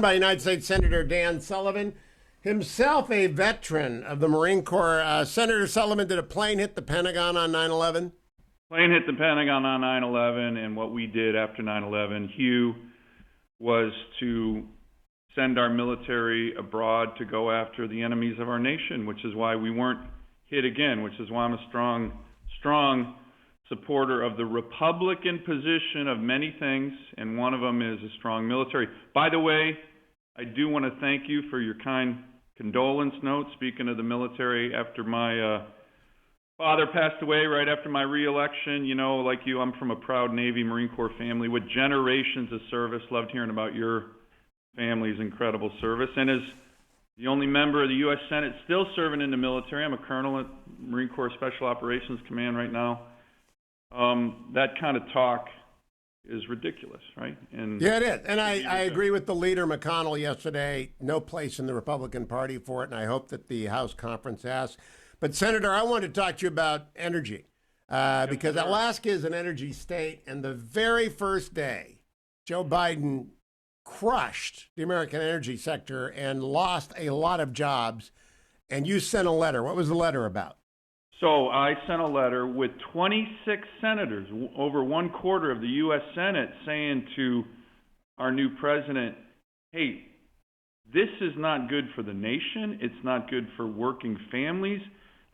By United States Senator Dan Sullivan, himself a veteran of the Marine Corps. Senator Sullivan, did a plane hit the Pentagon on 9/11? Plane hit the Pentagon on 9/11, and what we did after 9/11, Hugh, was to send our military abroad to go after the enemies of our nation, which is why we weren't hit again, which is why I'm a strong supporter of the Republican position of many things, and one of them is a strong military. By the way, I do want to thank you for your kind condolence note. Speaking of the military, after my father passed away right after my re-election, you know, like you, I'm from a proud Navy Marine Corps family with generations of service. Loved hearing about your family's incredible service. And as the only member of the U.S. Senate still serving in the military, I'm a colonel at Marine Corps Special Operations Command right now. That kind of talk is ridiculous, right? And yeah, it is. And I agree with the leader, McConnell, yesterday. No place in the Republican Party for it, and I hope that the House conference asks. But, Senator, I want to talk to you about energy because Alaska is an energy state, and the very first day, Joe Biden crushed the American energy sector and lost a lot of jobs, and you sent a letter. What was the letter about? So I sent a letter with 26 senators, over one quarter of the U.S. Senate, saying to our new president, hey, this is not good for the nation. It's not good for working families.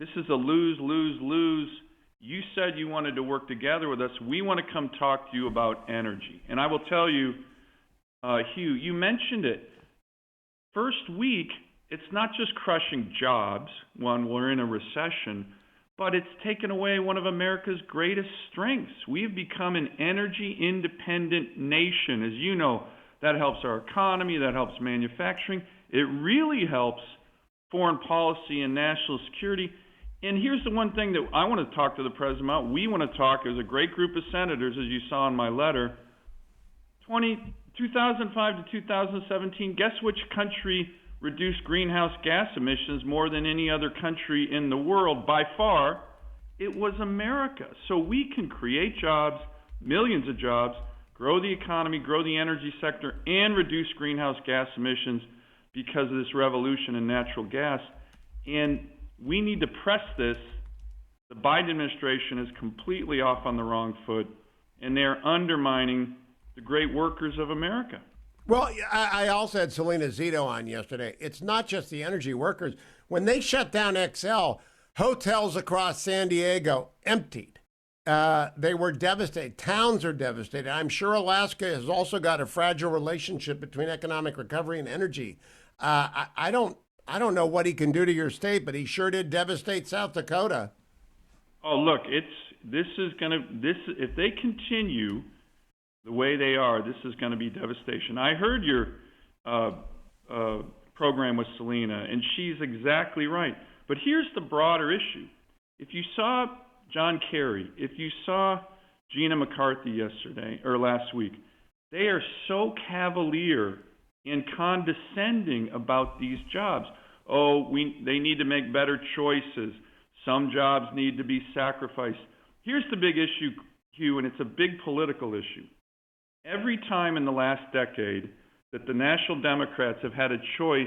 This is a lose, lose, lose. You said you wanted to work together with us. We want to come talk to you about energy. And I will tell you, Hugh, you mentioned it. First week, it's not just crushing jobs when we're in a recession, but it's taken away one of America's greatest strengths. We've become an energy-independent nation. As you know, that helps our economy, that helps manufacturing. It really helps foreign policy and national security. And here's the one thing that I want to talk to the president about. We want to talk as a great group of senators, as you saw in my letter. 2005 to 2017, guess which country reduced greenhouse gas emissions more than any other country in the world? By far, it was America. So we can create jobs, millions of jobs, grow the economy, grow the energy sector, and reduce greenhouse gas emissions because of this revolution in natural gas. And we need to press this. The Biden administration is completely off on the wrong foot, and they're undermining the great workers of America. Well, I also had Selena Zito on yesterday. It's not just the energy workers. When they shut down XL, hotels across San Diego emptied. They were devastated. Towns are devastated. I'm sure Alaska has also got a fragile relationship between economic recovery and energy. I don't know what he can do to your state, but he sure did devastate South Dakota. Oh, look, if they continue the way they are, this is going to be devastation. I heard your program with Selena, and she's exactly right. But here's the broader issue. If you saw John Kerry, if you saw Gina McCarthy yesterday or last week, they are so cavalier and condescending about these jobs. Oh, they need to make better choices. Some jobs need to be sacrificed. Here's the big issue, Hugh, and it's a big political issue. Every time in the last decade that the National Democrats have had a choice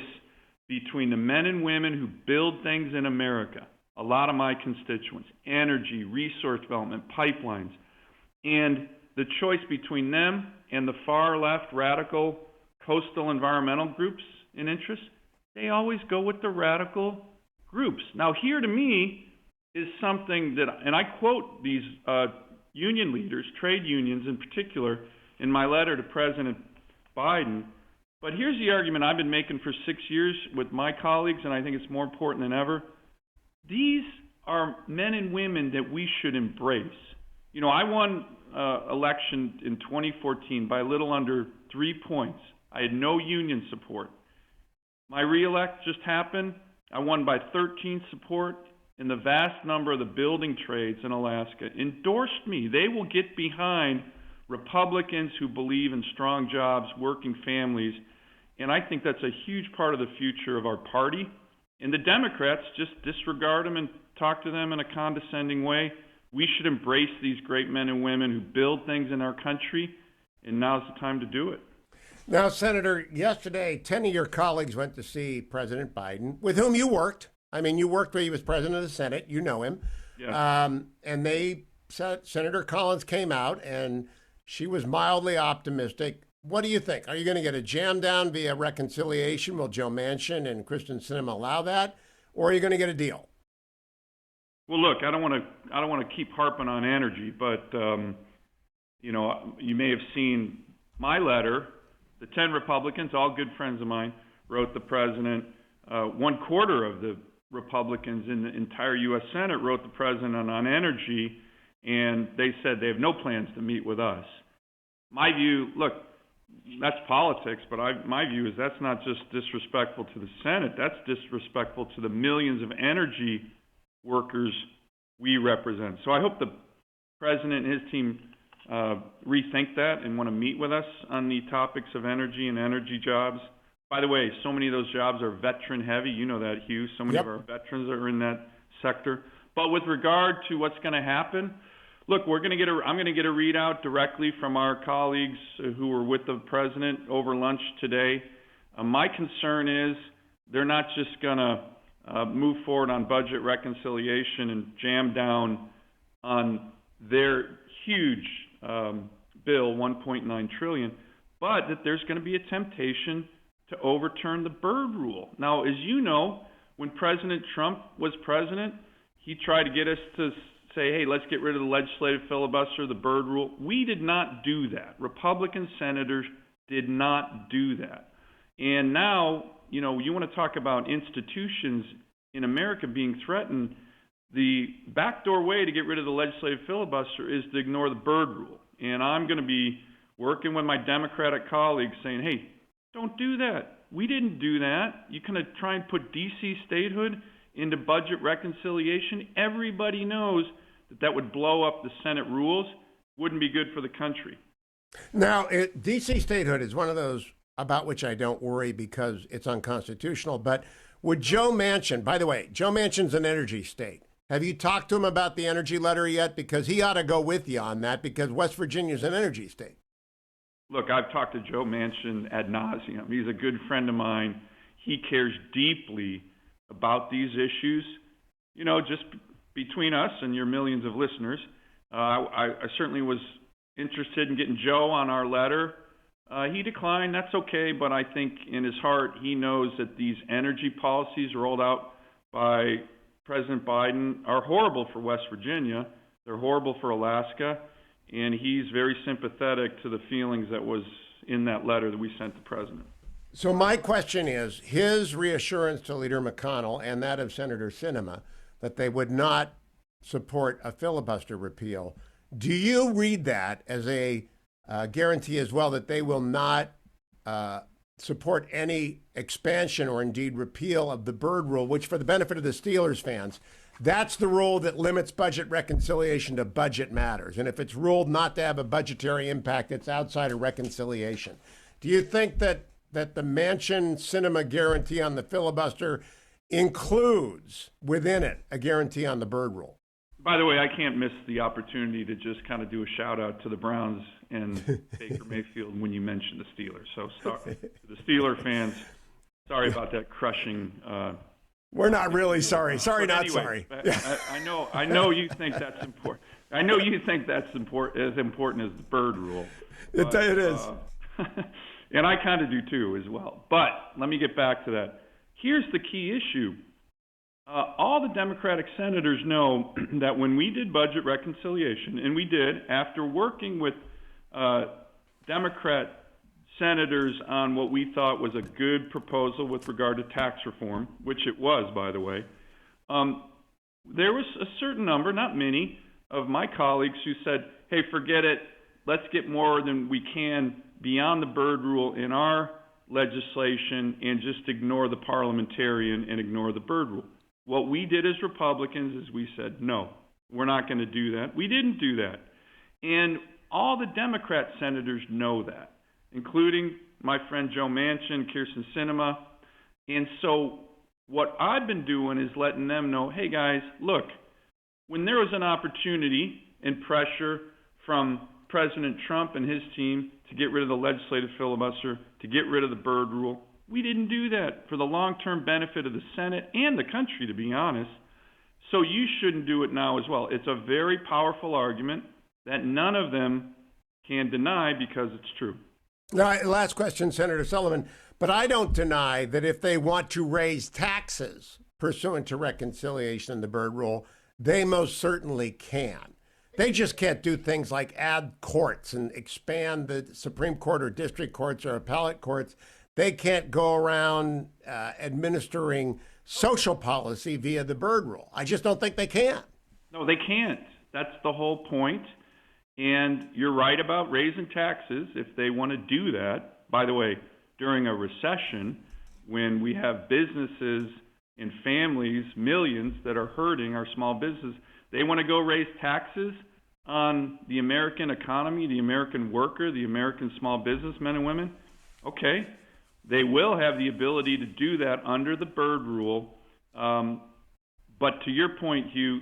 between the men and women who build things in America, a lot of my constituents, energy, resource development, pipelines, and the choice between them and the far left radical coastal environmental groups and interests, they always go with the radical groups. Now, here to me is something that, and I quote these union leaders, trade unions in particular, in my letter to President Biden. But here's the argument I've been making for 6 years with my colleagues, and I think it's more important than ever. These are men and women that we should embrace. You know, I won election in 2014 by a little under 3 points. I had no union support. My re-elect just happened. I won by 13 support, and the vast number of the building trades in Alaska endorsed me. They will get behind Republicans who believe in strong jobs, working families, and I think that's a huge part of the future of our party. And the Democrats just disregard them and talk to them in a condescending way. We should embrace these great men and women who build things in our country, and now's the time to do it. Now, Senator, yesterday, 10 of your colleagues went to see President Biden, with whom you worked. I mean, you worked when he was president of the Senate. You know him. Yeah. And they said, Senator Collins came out, and she was mildly optimistic. What do you think? Are you going to get a jam down via reconciliation? Will Joe Manchin and Kristen Sinema allow that? Or are you going to get a deal? Well, look, I don't want to keep harping on energy, but you may have seen my letter. The 10 Republicans, all good friends of mine, wrote the president. 1/4 of the Republicans in the entire U.S. Senate wrote the president on energy, and they said they have no plans to meet with us. My view, look, that's politics, but my view is that's not just disrespectful to the Senate. That's disrespectful to the millions of energy workers we represent. So I hope the president and his team rethink that and want to meet with us on the topics of energy and energy jobs. By the way, so many of those jobs are veteran heavy. You know that, Hugh. So many of our veterans are in that sector. But with regard to what's going to happen, look, I'm going to get a readout directly from our colleagues who were with the president over lunch today. My concern is they're not just going to move forward on budget reconciliation and jam down on their huge bill, $1.9 trillion, but that there's going to be a temptation to overturn the Byrd Rule. Now, as you know, when President Trump was president, he tried to get us to say, hey, let's get rid of the legislative filibuster, the Byrd Rule. We did not do that. Republican senators did not do that. And now, you want to talk about institutions in America being threatened. The backdoor way to get rid of the legislative filibuster is to ignore the Byrd Rule. And I'm going to be working with my Democratic colleagues saying, hey, don't do that. We didn't do that. You're going to try and put D.C. statehood into budget reconciliation. Everybody knows that would blow up the Senate rules, wouldn't be good for the country. Now, D.C. statehood is one of those about which I don't worry because it's unconstitutional. But would Joe Manchin, by the way, Joe Manchin's an energy state. Have you talked to him about the energy letter yet? Because he ought to go with you on that because West Virginia's an energy state. Look, I've talked to Joe Manchin ad nauseum. He's a good friend of mine. He cares deeply about these issues. Just between us and your millions of listeners, I certainly was interested in getting Joe on our letter. He declined. That's okay, but I think in his heart he knows that these energy policies rolled out by President Biden are horrible for West Virginia. They're horrible for Alaska, and he's very sympathetic to the feelings that was in that letter that we sent the president. So my question is, his reassurance to Leader McConnell and that of Senator Sinema that they would not support a filibuster repeal, do you read that as a guarantee as well that they will not support any expansion or indeed repeal of the Byrd Rule, which for the benefit of the Steelers fans, that's the rule that limits budget reconciliation to budget matters. And if it's ruled not to have a budgetary impact, it's outside of reconciliation. Do you think that the Manchin-Sinema guarantee on the filibuster includes within it a guarantee on the Byrd Rule? By the way, I can't miss the opportunity to just kind of do a shout out to the Browns and Baker Mayfield when you mentioned the Steelers. So the Steeler fans, sorry about that crushing. We're not really sorry. Sorry, not anyway, sorry. I know you think that's important. I know you think that's as important as the Byrd Rule. It is. And I kind of do too as well. But let me get back to that. Here's the key issue. All the Democratic senators know that when we did budget reconciliation, and we did after working with Democrat senators on what we thought was a good proposal with regard to tax reform, which it was, by the way, there was a certain number, not many, of my colleagues who said, hey, forget it, let's get more than we can beyond the Byrd Rule in our legislation and just ignore the parliamentarian and ignore the Byrd Rule. What we did as Republicans is we said, no, we're not going to do that. We didn't do that. And all the Democrat senators know that, including my friend Joe Manchin, Kirsten Sinema. And so what I've been doing is letting them know, hey, guys, look, when there was an opportunity and pressure from President Trump and his team to get rid of the legislative filibuster, to get rid of the Byrd rule. We didn't do that for the long-term benefit of the Senate and the country, to be honest. So you shouldn't do it now as well. It's a very powerful argument that none of them can deny because it's true. All right, last question, Senator Sullivan. But I don't deny that if they want to raise taxes pursuant to reconciliation and the Byrd rule, they most certainly can. They just can't do things like add courts and expand the Supreme Court or district courts or appellate courts. They can't go around administering social policy via the Byrd rule. I just don't think they can. No, they can't. That's the whole point. And you're right about raising taxes if they want to do that. By the way, during a recession, when we have businesses and families, millions that are hurting our small business, they want to go raise taxes on the American economy, the American worker, the American small businessmen and women. Okay, they will have the ability to do that under the Byrd rule. But to your point, Hugh,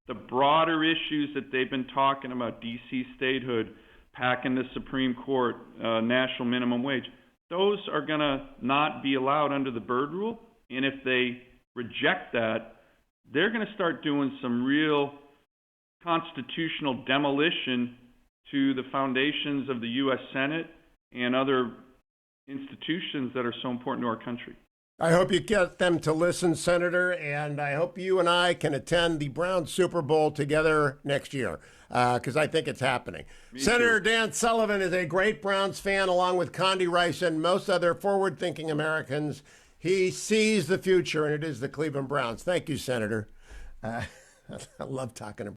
the broader issues that they've been talking about, D.C. statehood, packing the Supreme Court, national minimum wage, those are going to not be allowed under the Byrd rule. And if they reject that, they're going to start doing some real constitutional demolition to the foundations of the U.S. Senate and other institutions that are so important to our country. I hope you get them to listen, Senator, and I hope you and I can attend the Browns Super Bowl together next year, because I think it's happening. Senator Dan Sullivan is a great Browns fan, along with Condi Rice and most other forward-thinking Americans. He sees the future, and it is the Cleveland Browns. Thank you, Senator. I love talking about